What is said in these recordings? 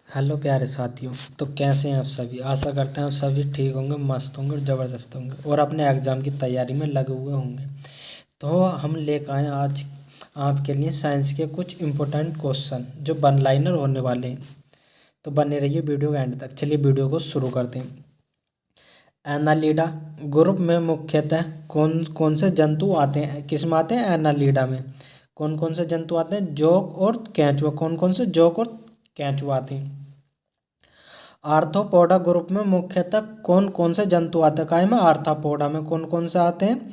Hello प्यारे साथियों। तो कैसे हैं आप सभी? आशा करते हैं आप सभी ठीक होंगे, मस्त होंगे और ज़बरदस्त होंगे और अपने एग्ज़ाम की तैयारी में लगे हुए होंगे। तो हम लेकर आए आज आपके लिए साइंस के कुछ इम्पोर्टेंट क्वेश्चन जो वन लाइनर होने वाले हैं। तो बने रहिए वीडियो के एंड तक। चलिए वीडियो को शुरू करते हैं। एनालिडा ग्रुप में मुख्यतः कौन कौन से जंतु आते हैं? किस में आते हैं? एनालिडा में कौन कौन से जंतु आते हैं? जोंक और केंचुआ। कौन कौन से? जोंक और केंचुआ आते हैं। आर्थ्रोपोडा ग्रुप में मुख्यतः कौन कौन से जंतु आते हैं? काय में आर्थ्रोपोडा में कौन कौन से आते हैं?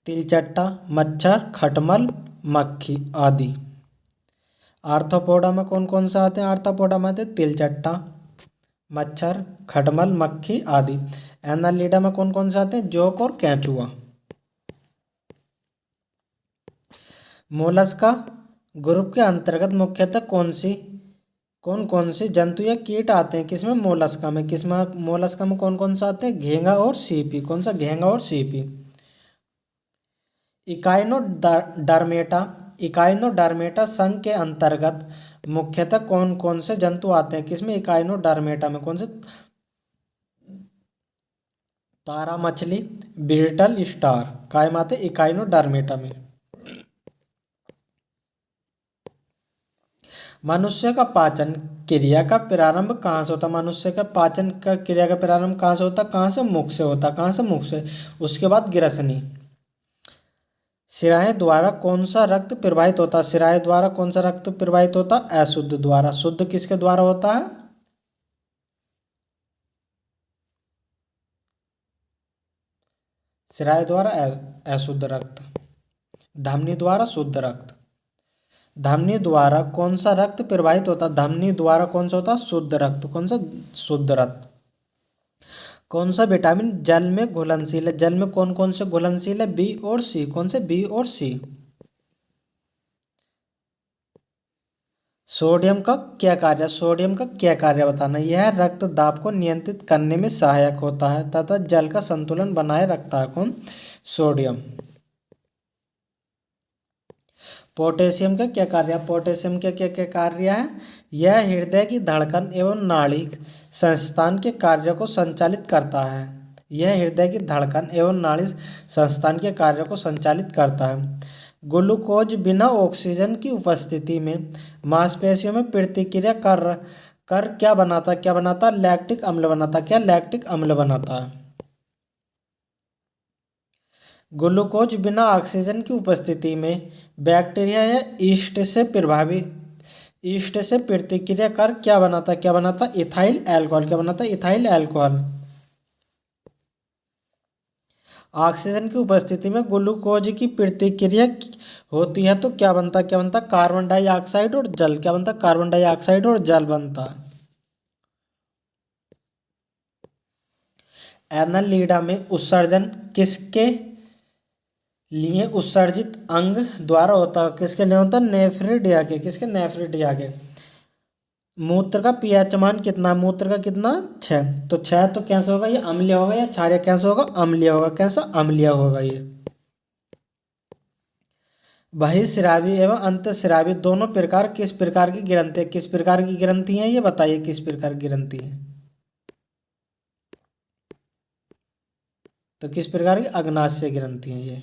तिलचट्टा, मच्छर, खटमल, मक्खी आदि। आर्थ्रोपोडा में कौन कौन से आते हैं? आर्थ्रोपोडा में आते हैं तिलचट्टा, मच्छर, खटमल, मक्खी आदि। एनालिडा में कौन कौन से आते हैं? जोंक और केंचुआ। मोलस्का ग्रुप के अंतर्गत मुख्यतः कौन कौन से जंतु या कीट आते हैं? किसमें? मोलस्का में। किसमें? मोलस्का में कौन कौन सा आते हैं? घेंगा और सीपी। कौन सा? घेंगा और सीपी। इकाइनोडर्मेटा इकाइनोडर्मेटा संघ के अंतर्गत मुख्यतः कौन कौन से जंतु आते हैं? किसमें? इकाइनोडर्मेटा में। कौन से? तारा मछली, बीटल स्टार। काय में आते हैं? इकाइनोडर्मेटा में। मनुष्य का पाचन क्रिया का प्रारंभ कहाँ से होता है? मनुष्य का पाचन का क्रिया का प्रारंभ कहाँ से होता है? कहाँ से? मुख से होता है। कहाँ से? मुख से। उसके बाद ग्रसनी। शिराएं द्वारा कौन सा रक्त प्रवाहित होता है? शिराएं द्वारा कौन सा रक्त प्रवाहित होता है? अशुद्ध द्वारा। शुद्ध किसके द्वारा होता है? शिराएं द्वारा अशुद्ध रक्त। धमनी द्वारा शुद्ध रक्त। धमनी द्वारा कौन सा रक्त प्रवाहित होता है? धमनी द्वारा कौन सा होता है? शुद्ध रक्त। कौन सा? शुद्ध रक्त। कौन सा विटामिन जल में घुलनशील है? जल में कौन कौन से घुलनशील है? बी और सी। कौन से? बी और सी। सोडियम का क्या कार्य? सोडियम का क्या कार्य बताना। यह रक्त दाब को नियंत्रित करने में सहायक होता है तथा जल का संतुलन बनाए रखता है। कौन? सोडियम। पोटेशियम का क्या कार्य है? पोटेशियम के क्या क्या कार्य है? यह हृदय की धड़कन एवं नाड़ी संस्थान के कार्य को संचालित करता है। यह हृदय की धड़कन एवं नाड़ी संस्थान के कार्य को संचालित करता है। ग्लूकोज बिना ऑक्सीजन की उपस्थिति में मांसपेशियों में प्रतिक्रिया कर क्या बनाता? क्या बनाता? लैक्टिक अम्ल बनाता। क्या? लैक्टिक अम्ल बनाता है। ग्लूकोज बिना ऑक्सीजन की उपस्थिति में बैक्टीरिया या ईस्ट से प्रतिक्रिया कर क्या बनाता? क्या बनाता? Ethyl alcohol. क्या बनाता? Ethyl alcohol. ऑक्सीजन की उपस्थिति में ग्लूकोज की प्रतिक्रिया होती है तो क्या बनता? क्या बनता? कार्बन डाइऑक्साइड और जल। क्या बनता? कार्बन डाइऑक्साइड और जल बनता है। एनालिडा में उत्सर्जन किसके लिए उत्सर्जित अंग द्वारा होता है? किसके लिए होता है? नेफ्रिडिया के। किसके? नेफ्रिडिया के। मूत्र का पीएच मान कितना? मूत्र का कितना? 6। तो 6 तो कैसे होगा? ये अम्लीय होगा या क्षारीय? कैसे होगा? अम्लीय होगा। कैसा? अम्लीय होगा ये। बहिःस्रावी एवं अंतःस्रावी दोनों प्रकार किस प्रकार की ग्रंथि है? किस प्रकार की ग्रंथि है ये बताइए? किस प्रकार की ग्रंथि है? तो किस प्रकार की? अग्नाशय ग्रंथि है ये।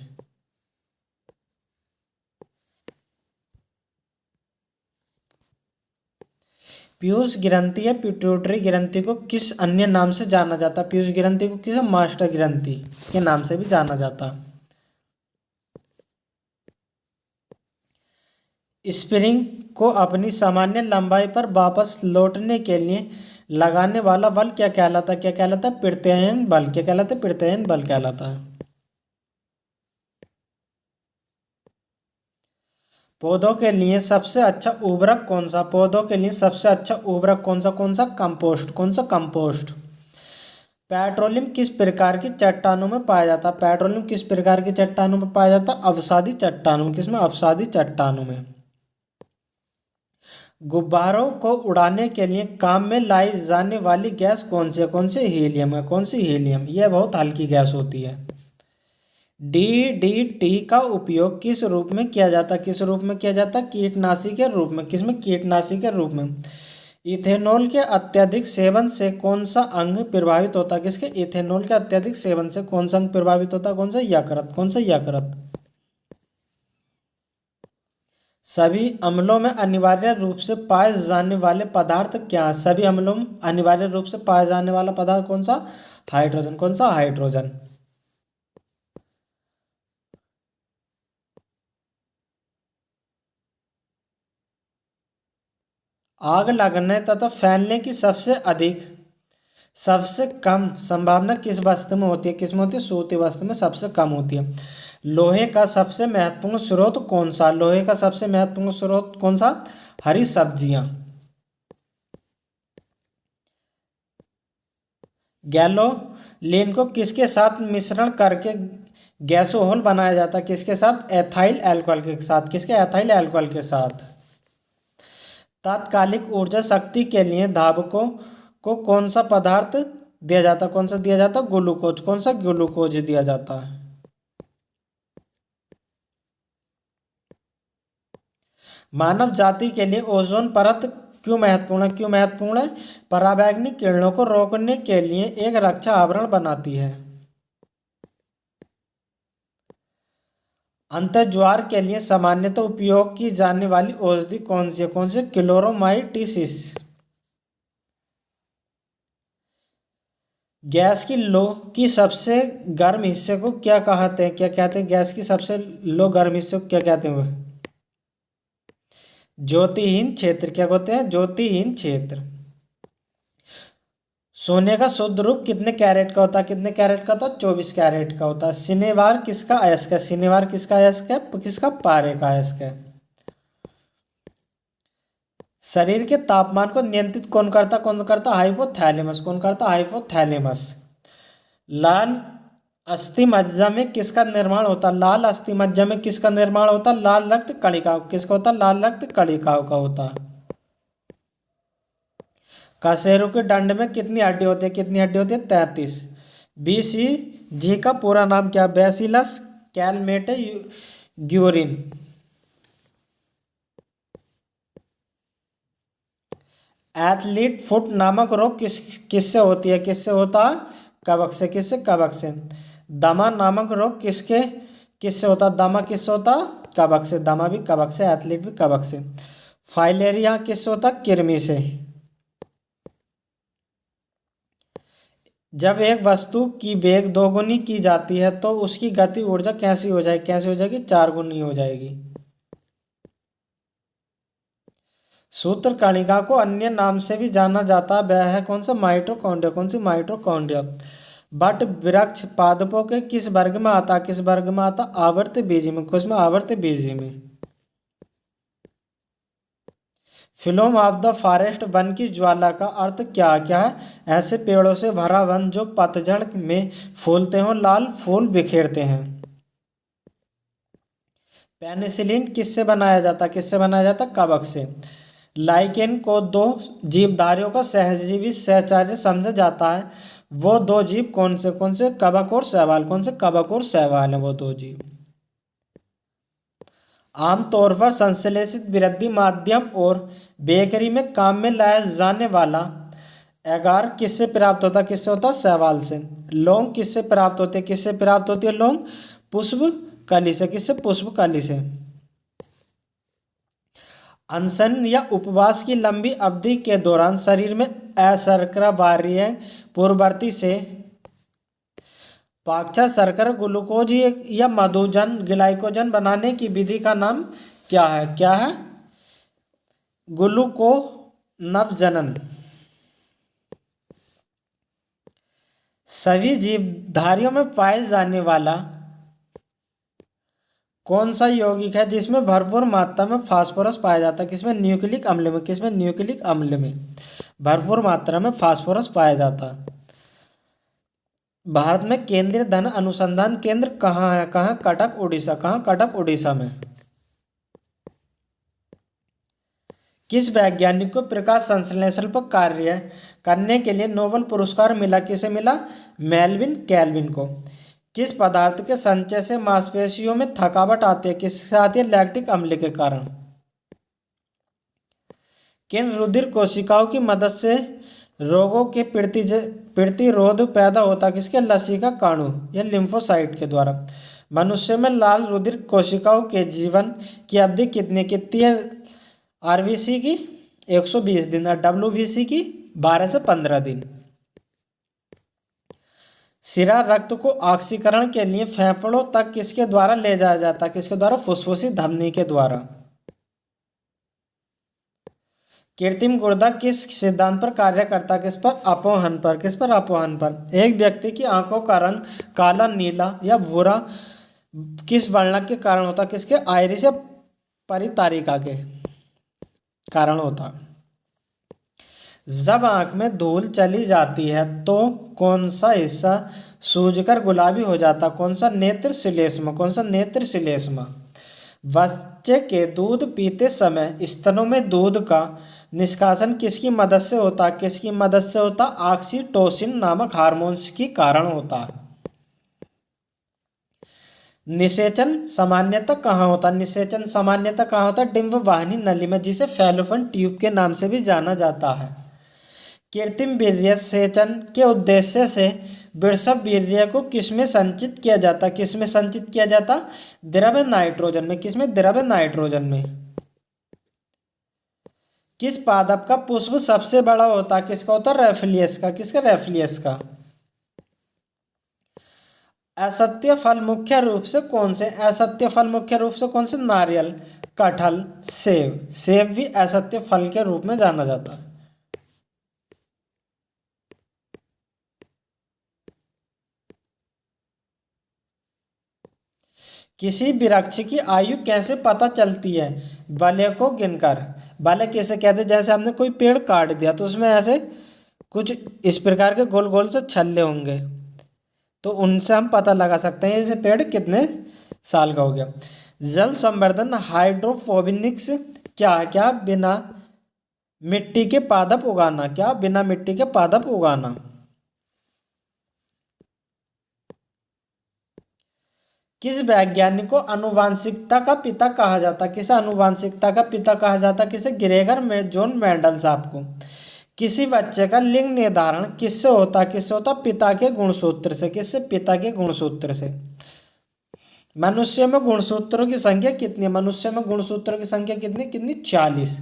पीयूष ग्रंथि या पिट्यूटरी ग्रंथि को किस अन्य नाम से जाना जाता है? पीयूष ग्रंथि को किस? मास्टर ग्रंथि के नाम से भी जाना जाता है। स्प्रिंग को अपनी सामान्य लंबाई पर वापस लौटने के लिए लगाने वाला बल क्या कहलाता है? क्या कहलाता है? प्रत्यायन बल। क्या कहलाता है? प्रत्यायन बल कहलाता है। पौधों के लिए सबसे अच्छा उर्वरक कौन सा? पौधों के लिए सबसे अच्छा उर्वरक कौन सा? कौन सा? कंपोस्ट। कौन सा? कंपोस्ट। पेट्रोलियम किस प्रकार की चट्टानों में पाया जाता है? पेट्रोलियम किस प्रकार की चट्टानों में पाया जाता है? अवसादी चट्टानों में। किसमें? अवसादी चट्टानों में। गुब्बारों को उड़ाने के लिए काम में लाई जाने वाली गैस कौन सी है? कौन सी? हीलियम है। कौन सी? हीलियम। यह बहुत हल्की गैस होती है। डीडीटी का उपयोग किस रूप में किया जाता है? किस रूप में किया जाता है? कीटनाशी के रूप में। किसमें? कीटनाशी के रूप में। इथेनॉल के अत्यधिक सेवन से कौन सा अंग प्रभावित होता है? किसके? इथेनॉल के अत्यधिक सेवन से कौन सा अंग प्रभावित होता है? कौन सा? यकृत। कौन सा? यकृत। सभी अम्लों में अनिवार्य रूप से पाए जाने वाले पदार्थ क्या हैं? सभी अम्लों में अनिवार्य रूप से पाए जाने वाला पदार्थ कौन सा? हाइड्रोजन। कौन सा? हाइड्रोजन। आग लगने तथा फैलने की सबसे अधिक सबसे कम संभावना किस वस्तु में होती है? किस में होती है? सूती वस्तु में सबसे कम होती है। लोहे का सबसे महत्वपूर्ण स्रोत कौन सा? लोहे का सबसे महत्वपूर्ण स्रोत कौन सा? हरी सब्जियां। गैसोलीन को किसके साथ मिश्रण करके गैसोहोल बनाया जाता है? किसके साथ? एथाइल अल्कोहल के साथ। किसके? एथाइल अल्कोहल के साथ। तात्कालिक ऊर्जा शक्ति के लिए धावकों को कौन सा पदार्थ दिया जाता है? कौन सा दिया जाता है? ग्लूकोज। कौन सा? ग्लूकोज दिया जाता है। मानव जाति के लिए ओजोन परत क्यों महत्वपूर्ण है? क्यों महत्वपूर्ण है? पराबैंगनी किरणों को रोकने के लिए एक रक्षा आवरण बनाती है। अंतःज्वार के लिए सामान्यतः उपयोग की जाने वाली औषधि कौन सी है? कौन सी? क्लोरोमाइटिसिस। गैस की लो की सबसे गर्म हिस्से को क्या कहते हैं? क्या कहते हैं? गैस की सबसे लो गर्म हिस्से को क्या कहते हैं? ज्योतिहीन क्षेत्र। क्या कहते हैं? ज्योतिहीन क्षेत्र। सोने का शुद्ध रूप कितने कैरेट का होता है? कितने कैरेट का होता है? 24 कैरेट का होता है। शनिवार किसका अयस्क है? शनिवार किसका अयस्क है? किसका? पारे का अयस्क है। शरीर के तापमान को नियंत्रित कौन करता? कौन करता? हाइपोथैलेमस। कौन करता? हाइपोथैलेमस। लाल अस्थि मज्जा में किसका निर्माण होता? लाल अस्थि मज्जा में किसका निर्माण होता? लाल रक्त कणिकाओं। किसका होता? लाल रक्त कणिकाओं का होता। कशेरुक के दंड में कितनी हड्डी होती है? कितनी हड्डी होती है? 33। BCG का पूरा नाम क्या? Bacillus Calmette Guérin. Athlete foot नामक रोग किससे होती है? किससे होता है? कवक से। किससे? कवक से। दमा नामक रोग किससे होता? दमा किससे होता? कवक से। दमा भी कवक से, एथलीट भी कवक से। फाइलेरिया किससे होता? कृमि से। जब एक वस्तु की वेग दोगुनी की जाती है तो उसकी गति ऊर्जा कैसी हो जाएगी? कैसी हो जाएगी? 4 गुनी हो जाएगी। सूत्र कणिका को अन्य नाम से भी जाना जाता है, वह है कौन सा? माइटोकॉन्ड्रिया। कौन सी? माइटोकॉन्ड्रिया। बट वृक्ष पादपों के किस वर्ग में आता? किस वर्ग में आता? आवर्त बीजी में। किस में? आवर्त बीजी में। Phloem of the forest, one की ज्वाला का अर्थ क्या क्या है? ऐसे पेड़ों से भरा वन जो पतझड़ में फूलते हो, लाल फूल बिखेरते हैं। पेनिसिलिन किससे बनाया जाता? किससे बनाया जाता? कवक से। लाइकेन को दो जीवधारियों का सहजीवी सहचार्य समझा जाता है। वो दो जीव कौन से? कौन से? कवक और शैवाल। कौन से? कवक और शैवाल है वो दो जीव। आमतौर पर संश्लेषित वृद्धि माध्यम और बेकरी में काम में लाया जाने वाला एगार किससे प्राप्त होता? किससे होता? शैवाल से। लौंग किससे प्राप्त होती है? किससे प्राप्त होती है लौंग? पुष्प कली से। किससे? पुष्प कली से। अनशन या उपवास की लंबी अवधि के दौरान शरीर में अशर्करा बाह्य पूर्ववर्ती से पाकचा शर्करा ग्लूकोज या मधुजन ग्लाइकोजन बनाने की विधि का नाम क्या है? क्या है? ग्लूकोनवजनन। सभी जीवधारियों में पाए जाने वाला कौन सा यौगिक है जिसमें भरपूर मात्रा में फास्फोरस पाया जाता है? किसमें? न्यूक्लिक अम्ल में। किसमें? न्यूक्लिक अम्ल में भरपूर मात्रा में फास्फोरस पाया जाता है। भारत में केंद्रीय धन अनुसंधान केंद्र कहाँ है? कहाँ? कटक उड़ीसा। कहाँ? कटक उड़ीसा में। किस वैज्ञानिक को प्रकाश संश्लेषण पर कार्य करने के लिए नोबेल पुरस्कार मिला? किसे मिला? मेलविन कैल्विन को। किस पदार्थ के संचय से मांसपेशियों में थकावट आती है? किससे आती है? लैक्टिक अम्ल के कारण। किन रुधिर कोशिकाओं की मदद से रोगों के प्रतिरोध पैदा होता, किसके? लसीका काणु या लिम्फोसाइट के द्वारा। मनुष्य में लाल रुधिर कोशिकाओं के जीवन की अवधि कितनी है? आरबीसी की 120 दिन और डब्ल्यूबीसी की 12 से 15 दिन। सिरा रक्त को ऑक्सीकरण के लिए फेफड़ों तक किसके द्वारा ले जाया जाता है? किसके द्वारा? फुसफुसी धमनी के द्वारा। कृत्रिम गुर्दा किस सिद्धांत पर कार्य करता है? किस पर? अपोहन पर। किस पर? अपोहन पर। एक व्यक्ति की आंखों का रंग काला, नीला या भूरा किस वर्णक के कारण होता? किसके? आइरिस या परितारिका के कारण होता। जब आंख में धूल चली जाती है तो कौन सा हिस्सा सूजकर गुलाबी हो जाता? कौन सा? नेत्र श्लेष्मा। कौन सा? नेत्र श्लेष्मा। बच्चे के दूध पीते समय स्तनों में दूध का निष्कासन किसकी मदद से होता? किसकी मदद से होता? ऑक्सीटोसिन नामक हार्मोन्स के कारण होता है। निषेचन सामान्यतः कहाँ होता? निषेचन सामान्यतः कहाँ होता? डिंब वाहिनी नली में, जिसे फैलोपियन ट्यूब के नाम से भी जाना जाता है। कृत्रिम वीर्य सेचन के उद्देश्य से वृषभ वीर्य को किसमें संचित किया जाता? किसमें संचित किया जाता? द्रव्य नाइट्रोजन में। किसमें? द्रव्य नाइट्रोजन में। किस पादप का पुष्प सबसे बड़ा होता? किसका होता? रेफलियस का। किसका? रेफलियस का। असत्य फल मुख्य रूप से कौन से? असत्य फल मुख्य रूप से कौन से? नारियल, कटहल, सेब। सेब भी असत्य फल के रूप में जाना जाता है। किसी वृक्ष की आयु कैसे पता चलती है? बाल्य को गिनकर। बाल्य कैसे कहते हैं? जैसे हमने कोई पेड़ काट दिया तो उसमें ऐसे कुछ इस प्रकार के गोल गोल से छल्ले होंगे, तो उनसे हम पता लगा सकते हैं जैसे पेड़ कितने साल का हो गया। जल संवर्धन हाइड्रोपोनिक्स क्या है? क्या? बिना मिट्टी के पादप उगाना। क्या? बिना मिट्टी के पादप उगाना। किस वैज्ञानिक को आनुवांशिकता का पिता कहा जाता? किसे आनुवांशिकता का पिता कहा जाता? किसे? ग्रेगर में जॉन मेंडल साहब को। किसी बच्चे का लिंग निर्धारण किससे होता? किससे होता? पिता के गुणसूत्र से। किससे? पिता के गुणसूत्र से। मनुष्य में गुणसूत्रों की संख्या कितनी है? मनुष्य में गुणसूत्रों की संख्या कितनी? 40।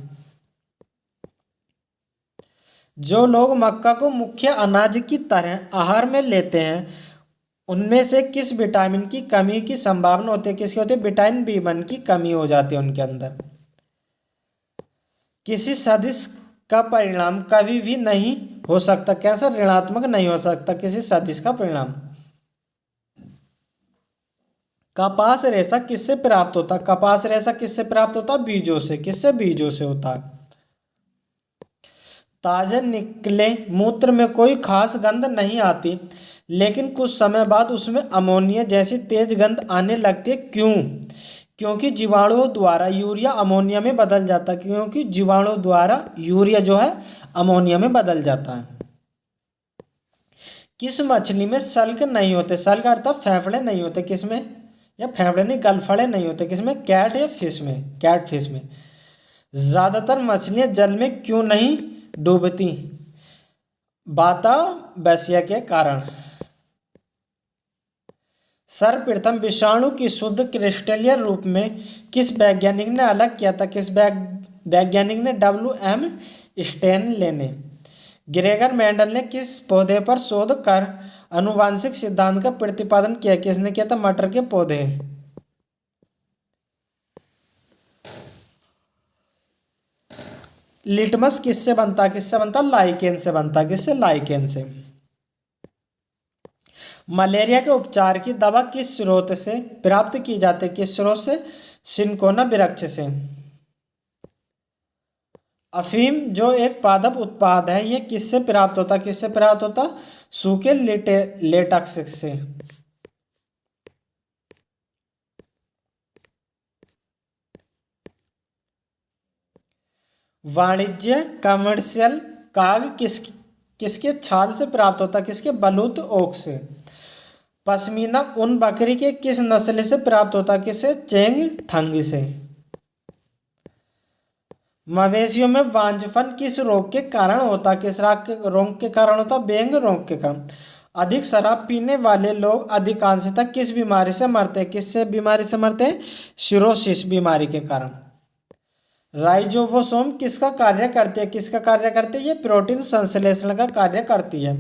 जो लोग मक्का को मुख्य अनाज की तरह आहार में लेते हैं उनमें से किस विटामिन की कमी की संभावना होती है? किसकी होती है? विटामिन B1 की कमी हो जाती है उनके अंदर। किसी सदिश का परिणाम कभी भी नहीं हो सकता। कैसा? ऋणात्मक नहीं हो सकता किसी सदिश का परिणाम। कपास रेशा किससे प्राप्त होता? कपास रेशा किससे प्राप्त होता? बीजों से। किससे? बीजों से होता है। ताजे निकले मूत्र में कोई खास गंध नहीं आती, लेकिन कुछ समय बाद उसमें अमोनिया जैसी तेज गंध आने लगती है। क्यों? क्योंकि जीवाणुओं द्वारा यूरिया अमोनिया में बदल जाता है। क्योंकि जीवाणुओं द्वारा यूरिया जो है अमोनिया में बदल जाता है। किस मछली में सल्क नहीं होते? सल्क अर्थात फेफड़े नहीं होते। किसमें? या फेफड़े नहीं, गलफड़े नहीं होते। किसमें? कैट या फिश में। कैट फिश में। ज्यादातर मछलियां जल में क्यों नहीं डूबती? वातावस्या के कारण। सर्वप्रथम विषाणु की शुद्ध क्रिस्टलीय रूप में किस वैज्ञानिक ने अलग किया था? किस वैज्ञानिक ने? WM स्टेनले ने। ग्रेगर मेंडल ने किस पौधे पर शोध कर आनुवांशिक सिद्धांत का प्रतिपादन किया? किसने किया था? मटर के पौधे। लिटमस किससे बनता? किससे बनता? लाइकेन से बनता। किससे? लाइकेन से। मलेरिया के उपचार की दवा किस स्रोत से प्राप्त की जाती है? किस स्रोत से? सिनकोना वृक्ष से। अफीम जो एक पादप उत्पाद है यह किससे प्राप्त होता? किससे प्राप्त होता? सूखे लेटेक्स से। वाणिज्य कमर्शियल काग किसके छाल से प्राप्त होता? किसके? बलूत ओक से। पश्मीना ऊन बकरी के किस नस्ल से प्राप्त होता? किससे? चेंग थंग से। मवेशियों में वांझपन किस रोग के कारण होता है? किस रोग के कारण होता है? बेंग रोग के कारण। अधिक शराब पीने वाले लोग अधिकांशतः किस बीमारी से मरते हैं? किससे बीमारी से मरते हैं? सिरोसिस बीमारी के कारण। राइजोवोसोम किसका कार्य करती है? किसका कार्य करती है? ये प्रोटीन संश्लेषण का कार्य करती है।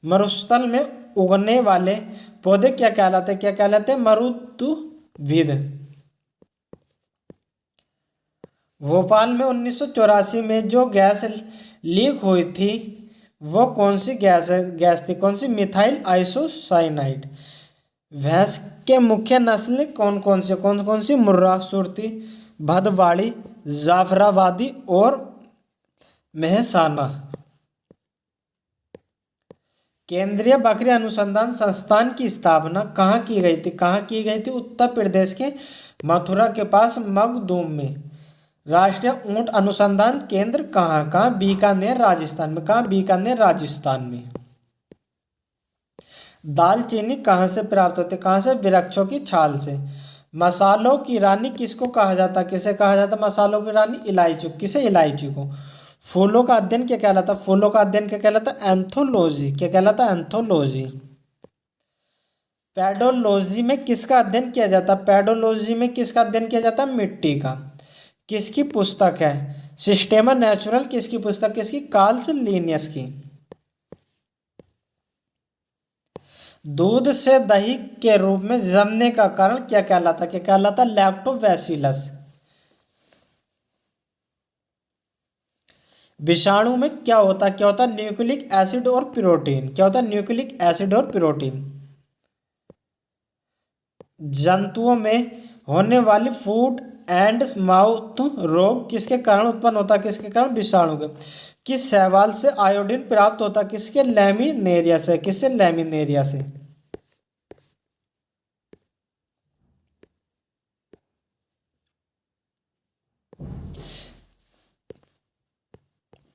मरुस्थल में उगने वाले पौधे क्या कहलाते हैं? क्या कहलाते हैं? मरुद्भिद। भोपाल में 1984 में जो गैस लीक हुई थी वो कौन सी गैस थी? कौन सी? Methyl isocyanide. भैंस के मुख्य नस्लें कौन कौन सी? मुर्रा, सुरती, भदवाड़ी, जाफराबादी और मेहसाना। केंद्रीय बकरी अनुसंधान संस्थान की स्थापना कहाँ की गई थी? कहाँ की गई थी? उत्तर प्रदेश के मथुरा के पास मखदूम में। राष्ट्रीय ऊंट अनुसंधान केंद्र कहाँ? कहाँ? बीकानेर राजस्थान में। कहाँ? बीकानेर राजस्थान में। दालचीनी कहाँ से प्राप्त होती है? कहाँ से? वृक्षों की छाल से। मसालों की रानी किसको कहा जाता है? किसे कहा जाता है मसालों की रानी? इलायची। किसे? इलायची को। फूलों का अध्ययन क्या कहलाता है? फूलों का अध्ययन क्या कहलाता है? एंथोलॉजी। क्या कहलाता है? एंथोलॉजी। पेडोलॉजी में किसका अध्ययन किया जाता है? पेडोलॉजी में किसका अध्ययन किया जाता है? मिट्टी का। किसकी पुस्तक है? सिस्टेमा नेचुरल किसकी पुस्तक? किसकी? कार्ल लिनियस की। दूध से दही के रूप में जमने का कारण क्या कहलाता? क्या कहलाता? लैक्टोबैसिलस। विषाणु में क्या होता? क्या होता? न्यूक्लिक एसिड और प्रोटीन। क्या होता? न्यूक्लिक एसिड और प्रोटीन। जंतुओं में होने वाली फूट एंड माउथ रोग किसके कारण उत्पन्न होता है? किसके कारण? विषाणु के। किस शैवाल से आयोडीन प्राप्त होता है? किसके? लैमिनेरिया से। किससे? लैमिनेरिया से।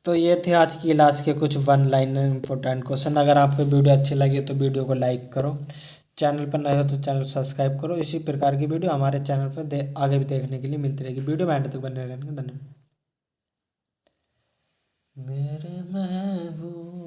तो ये थे आज की क्लास के कुछ वन लाइनर इंपॉर्टेंट क्वेश्चन। अगर आपको वीडियो अच्छी लगी तो वीडियो को लाइक करो, चैनल पर नए हो तो चैनल सब्सक्राइब करो। इसी प्रकार की वीडियो हमारे चैनल पर आगे भी देखने के लिए मिलती रहेगी। वीडियो में एंड तक बने रहने का धन्यवाद। मेरे महबूब।